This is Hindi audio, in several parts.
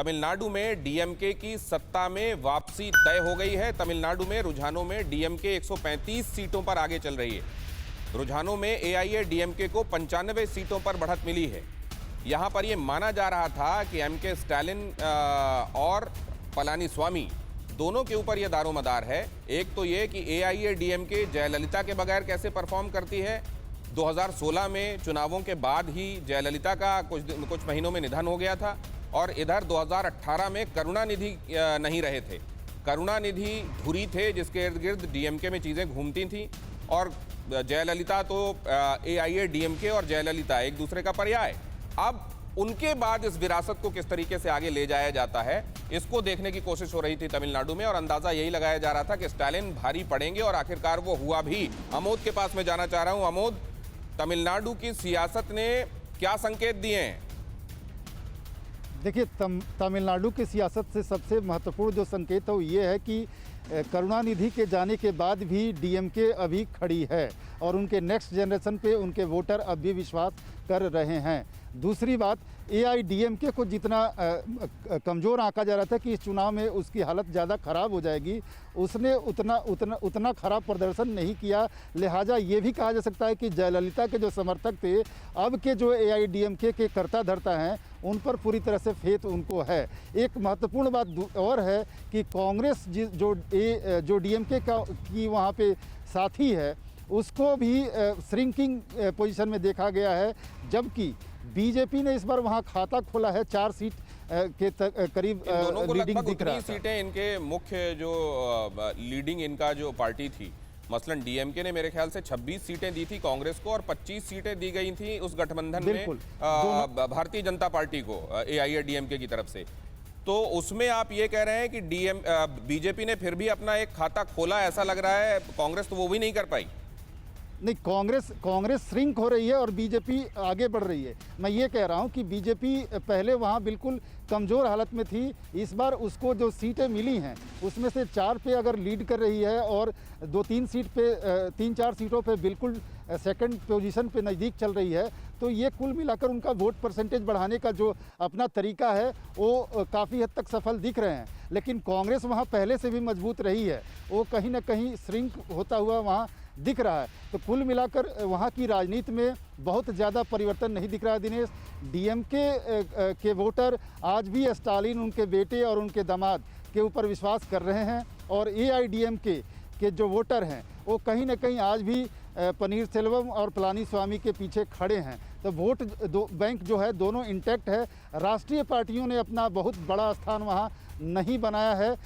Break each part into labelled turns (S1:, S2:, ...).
S1: तमिलनाडु में डीएमके की सत्ता में वापसी तय हो गई है। तमिलनाडु में रुझानों में डीएमके 135 सीटों पर आगे चल रही है। रुझानों में एआईएडीएमके को 95 सीटों पर बढ़त मिली है। यहां पर यह माना जा रहा था कि एमके स्टालिन और पलानीस्वामी दोनों के ऊपर यह दारोमदार है। एक तो यह कि एआईएडीएमके जयललिता के बगैर कैसे परफॉर्म करती है। 2016 में चुनावों के बाद ही जयललिता का कुछ महीनों में निधन हो गया था और इधर 2018 में करुणानिधि नहीं रहे थे। करुणानिधि धुरी थे जिसके इर्द गिर्द डीएमके में चीज़ें घूमती थीं और जयललिता तो एआईएडीएमके और जयललिता एक दूसरे का पर्याय। अब उनके बाद इस विरासत को किस तरीके से आगे ले जाया जाता है, इसको देखने की कोशिश हो रही थी तमिलनाडु में और अंदाजा यही लगाया जा रहा था कि स्टालिन भारी पड़ेंगे और आखिरकार वो हुआ भी। अमोद के पास मैं जाना चाह रहा हूं। अमोद, तमिलनाडु की सियासत ने क्या संकेत दिए हैं?
S2: देखिए, तमिलनाडु की सियासत से सबसे महत्वपूर्ण जो संकेत है वो ये है कि करुणानिधि के जाने के बाद भी डीएमके अभी खड़ी है और उनके नेक्स्ट जनरेशन पे उनके वोटर अब भी विश्वास कर रहे हैं। दूसरी बात, एआईडीएमके को जितना कमज़ोर आंका जा रहा था कि इस चुनाव में उसकी हालत ज़्यादा ख़राब हो जाएगी, उसने उतना ख़राब प्रदर्शन नहीं किया। लिहाजा ये भी कहा जा सकता है कि जयललिता के जो समर्थक थे, अब के जो एआईडीएमके के कर्ता धर्ता हैं, उन पर पूरी तरह से फेथ उनको है। एक महत्वपूर्ण बात और है कि कांग्रेस जो डीएमके की वहाँ पे साथी है, उसको भी श्रिंकिंग पोजीशन में देखा गया है, जबकि बीजेपी ने इस बार वहाँ खाता खोला है। 4 सीट के करीब लीडिंग दिख रहा है।
S1: सीटें इनके मुख्य जो लीडिंग इनका जो पार्टी थी, मसलन डीएमके ने मेरे ख्याल से 26 सीटें दी थी कांग्रेस को और 25 सीटें दी गई थी उस गठबंधन में भारतीय जनता पार्टी को, एआईएडीएमके की तरफ से। तो उसमें आप ये कह रहे हैं कि बीजेपी ने फिर भी अपना एक खाता खोला, ऐसा लग रहा है। कांग्रेस तो वो भी नहीं कर पाई।
S2: नहीं, कांग्रेस श्रिंक हो रही है और बीजेपी आगे बढ़ रही है। मैं ये कह रहा हूँ कि बीजेपी पहले वहाँ बिल्कुल कमज़ोर हालत में थी। इस बार उसको जो सीटें मिली हैं उसमें से 4 पे अगर लीड कर रही है और 3-4 सीटों पे बिल्कुल सेकंड पोजीशन पे नज़दीक चल रही है, तो ये कुल मिलाकर उनका वोट परसेंटेज बढ़ाने का जो अपना तरीका है वो काफ़ी हद तक सफल दिख रहे हैं। लेकिन कांग्रेस वहाँ पहले से भी मजबूत रही है, वो कहीं ना कहीं श्रिंक होता हुआ वहाँ दिख रहा है। तो कुल मिलाकर वहाँ की राजनीति में बहुत ज़्यादा परिवर्तन नहीं दिख रहा है दिनेश। डीएमके के वोटर आज भी स्टालिन, उनके बेटे और उनके दामाद के ऊपर विश्वास कर रहे हैं और एआईडीएमके के जो वोटर हैं वो कहीं ना कहीं आज भी पनीरसेल्वम और पलानीस्वामी के पीछे खड़े हैं। तो वोट बैंक जो है दोनों इंटैक्ट है। राष्ट्रीय पार्टियों ने अपना बहुत बड़ा स्थान वहाँ नहीं बनाया है।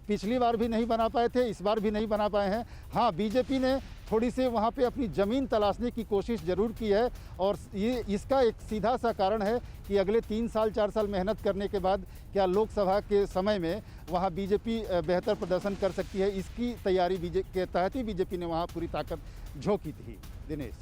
S2: पिछली बार भी नहीं बना पाए थे, इस बार भी नहीं बना पाए हैं। हाँ, बीजेपी ने थोड़ी सी वहाँ पे अपनी ज़मीन तलाशने की कोशिश ज़रूर की है और ये इसका एक सीधा सा कारण है कि अगले 3-4 साल मेहनत करने के बाद क्या लोकसभा के समय में वहाँ बीजेपी बेहतर प्रदर्शन कर सकती है, इसकी तैयारी के तहत ही बीजेपी ने वहाँ पूरी ताकत झोंकी थी। दिनेश,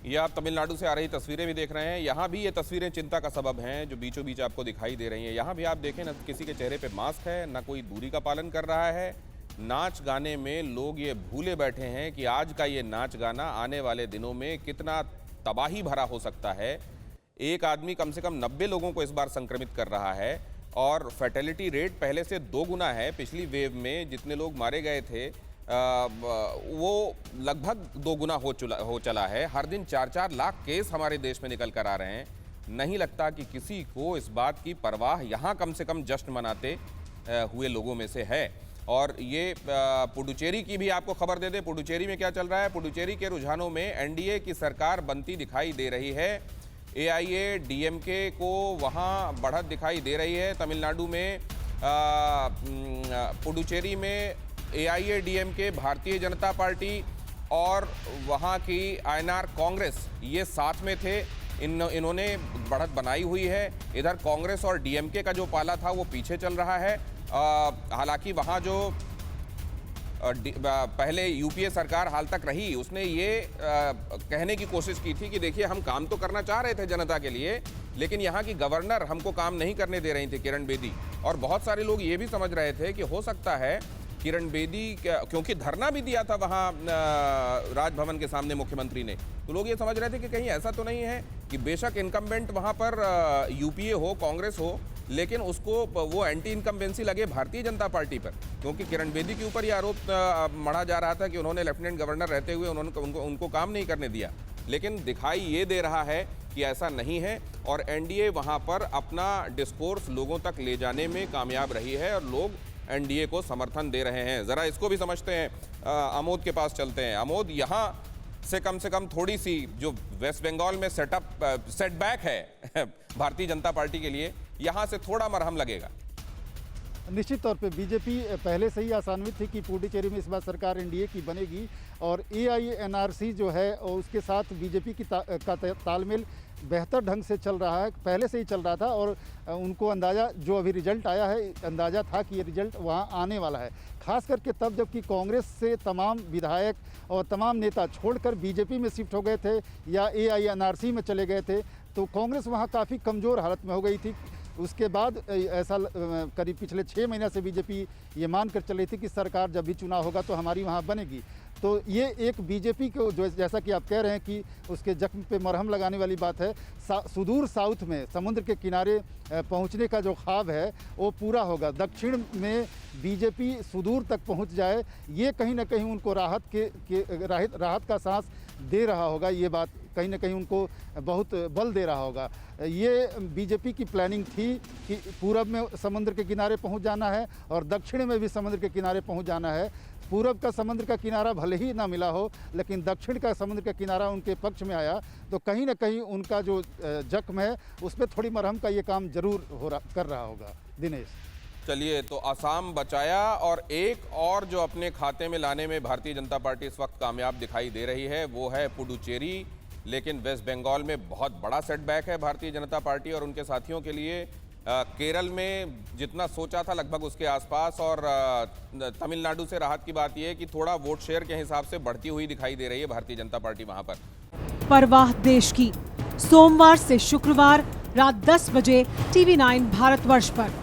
S1: ये आप तमिलनाडु से आ रही तस्वीरें भी देख रहे हैं। यहाँ भी ये तस्वीरें चिंता का सबब हैं जो बीचों बीच आपको दिखाई दे रही हैं। यहाँ भी आप देखें, ना किसी के चेहरे पे मास्क है, ना कोई दूरी का पालन कर रहा है। नाच गाने में लोग ये भूले बैठे हैं कि आज का ये नाच गाना आने वाले दिनों में कितना तबाही भरा हो सकता है। एक आदमी कम से कम 90 लोगों को इस बार संक्रमित कर रहा है और फैटेलिटी रेट पहले से 2 गुना है। पिछली वेव में जितने लोग मारे गए थे वो लगभग 2 गुना हो चला है। हर दिन 4-4 लाख केस हमारे देश में निकल कर आ रहे हैं। नहीं लगता कि किसी को इस बात की परवाह यहाँ कम से कम जश्न मनाते हुए लोगों में से है। और ये पुडुचेरी की भी आपको खबर दे दें। पुडुचेरी में क्या चल रहा है? पुडुचेरी के रुझानों में एनडीए की सरकार बनती दिखाई दे रही है। एआईएडीएमके को वहाँ बढ़त दिखाई दे रही है। तमिलनाडु में पुडुचेरी में एआईएडीएमके, भारतीय जनता पार्टी और वहाँ की आईएनआर कांग्रेस ये साथ में थे। इन्होंने बढ़त बनाई हुई है। इधर कांग्रेस और डीएमके का जो पाला था वो पीछे चल रहा है। हालांकि वहाँ जो पहले यूपीए सरकार हाल तक रही, उसने ये कहने की कोशिश की थी कि देखिए, हम काम तो करना चाह रहे थे जनता के लिए, लेकिन यहाँ की गवर्नर हमको काम नहीं करने दे रही थी, किरण बेदी। और बहुत सारे लोग ये भी समझ रहे थे कि हो सकता है किरण बेदी, क्योंकि धरना भी दिया था वहाँ राजभवन के सामने मुख्यमंत्री ने, तो लोग ये समझ रहे थे कि कहीं ऐसा तो नहीं है कि बेशक इनकम्बेंट वहाँ पर यूपीए हो, कांग्रेस हो, लेकिन उसको वो एंटी इनकम्बेंसी लगे भारतीय जनता पार्टी पर, क्योंकि किरण बेदी के ऊपर ये आरोप मढ़ा जा रहा था कि उन्होंने लेफ्टिनेंट गवर्नर रहते हुए उनको काम नहीं करने दिया। लेकिन दिखाई ये दे रहा है कि ऐसा नहीं है और एनडीए वहां पर अपना डिस्कोर्स लोगों तक ले जाने में कामयाब रही है और लोग एनडीए को समर्थन दे रहे हैं। जरा इसको भी समझते हैं। आमोद के पास चलते हैं। आमोद, यहाँ से कम थोड़ी सी जो वेस्ट बंगाल में सेटबैक है भारतीय जनता पार्टी के लिए, यहाँ से थोड़ा मरहम लगेगा।
S2: निश्चित तौर पे बीजेपी पहले से ही आशान्वित थी कि पुडुचेरी में इस बार सरकार एनडीए की बनेगी और एआईएनआरसी जो है और उसके साथ बीजेपी का तालमेल बेहतर ढंग से चल रहा है, पहले से ही चल रहा था और उनको अंदाज़ा जो अभी रिजल्ट आया है, अंदाज़ा था कि ये रिजल्ट वहाँ आने वाला है। खास करके तब जबकि कांग्रेस से तमाम विधायक और तमाम नेता छोड़कर बीजेपी में शिफ्ट हो गए थे या एआईएनआरसी में चले गए थे, तो कांग्रेस वहाँ काफ़ी कमज़ोर हालत में हो गई थी। उसके बाद ऐसा करीब पिछले 6 महीने से बीजेपी ये मान कर चल रही थी कि सरकार जब भी चुनाव होगा तो हमारी वहाँ बनेगी। तो ये एक बीजेपी को जो जैसा कि आप कह रहे हैं कि उसके जख्म पे मरहम लगाने वाली बात है। सुदूर साउथ में समुद्र के किनारे पहुंचने का जो ख्वाब है वो पूरा होगा। दक्षिण में बीजेपी सुदूर तक पहुंच जाए, ये कहीं ना कहीं उनको राहत का सांस दे रहा होगा। ये बात कहीं ना कहीं उनको बहुत बल दे रहा होगा। ये बीजेपी की प्लानिंग थी कि पूरब में समुद्र के किनारे पहुंच जाना है और दक्षिण में भी समुद्र के किनारे पहुंच जाना है। पूरब का समुद्र का किनारा भले ही ना मिला हो, लेकिन दक्षिण का समुद्र का किनारा उनके पक्ष में आया तो कहीं ना कहीं उनका जो जख्म है उस पर थोड़ी मरहम का ये काम जरूर कर रहा होगा। दिनेश,
S1: चलिए, तो असम बचाया और एक और जो अपने खाते में लाने में भारतीय जनता पार्टी इस वक्त कामयाब दिखाई दे रही है वो है पुडुचेरी। लेकिन वेस्ट बंगाल में बहुत बड़ा सेटबैक है भारतीय जनता पार्टी और उनके साथियों के लिए। केरल में जितना सोचा था लगभग उसके आसपास, और तमिलनाडु से राहत की बात यह है कि थोड़ा वोट शेयर के हिसाब से बढ़ती हुई दिखाई दे रही है भारतीय जनता पार्टी वहां पर।
S3: परवाह देश की, सोमवार से शुक्रवार रात 10 बजे TV9 भारतवर्ष पर।